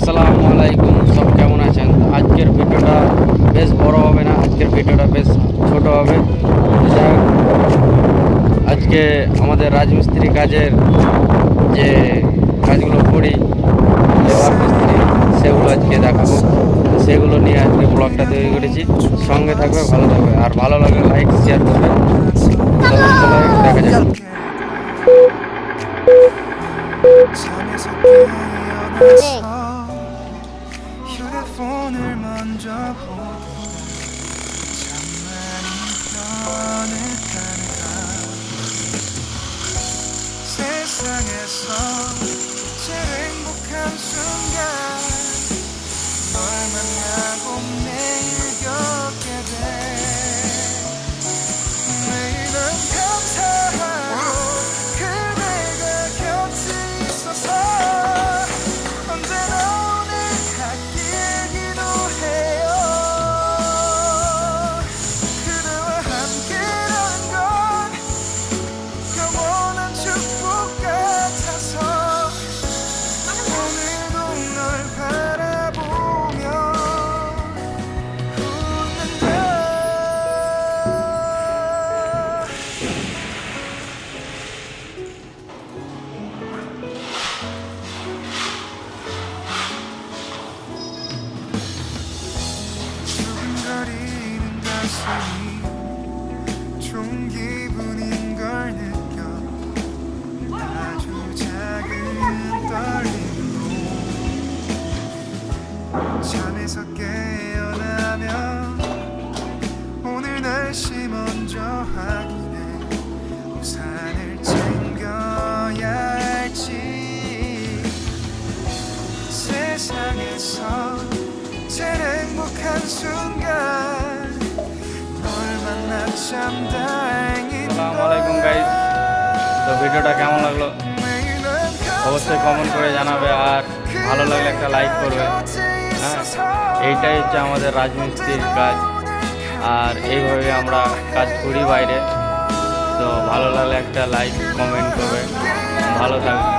আসসালামু আলাইকুম, সব কেমন আছেন? আজকের ভিডিওটা বেশ বড় হবে না, আজকের ভিডিওটা বেশ ছোট হবে। যাই হোক, আজকে আমাদের রাজমিস্ত্রি কাজের যে কাজগুলো করি লেবার মিস্ত্রি, সেগুলো আজকে দেখাবো। সেগুলো নিয়ে আজকে ব্লগটা তৈরি করেছি। সঙ্গে থাকবে, ভালো থাকবে, আর ভালো লাগলে লাইক শেয়ার করবে। চলো দেখা যাক। 잠에서 깨어나서 휴대폰을 먼저 보고 잠만이 변했다는가. 세상에서 제일 행복한 순간 널 만나고 매일 겪게 돼. 매일은 감사하고 그대가 곁에 있어서 언제나 오늘 같길 기도해요. 그대와 함께라는 건 영원한 축복 같아서 오늘도 널 바라보며 웃는다. 두근거리는 가슴이 좋은 기분인 걸 느껴. 아주 작은 떨림도 잠에서 깨어나면 오늘 날씨 먼저 확인해 우산을 챙겨야 할지. 세상에서 제일 행복한 순간 널 만나 참 다행인 আসসালামু আলাইকুম গাইস, তো ভিডিওটা কেমন লাগলো অবশ্যই কমেন্ট করে জানাবে, আর ভালো লাগলে একটা লাইক করবে। হ্যাঁ, এইটাই হচ্ছে আমাদের রাজমিস্ত্রির কাজ, আর এইভাবে আমরা কাজ করি বাইরে। তো ভালো লাগলে একটা লাইক কমেন্ট করবে। ভালো থাকবে।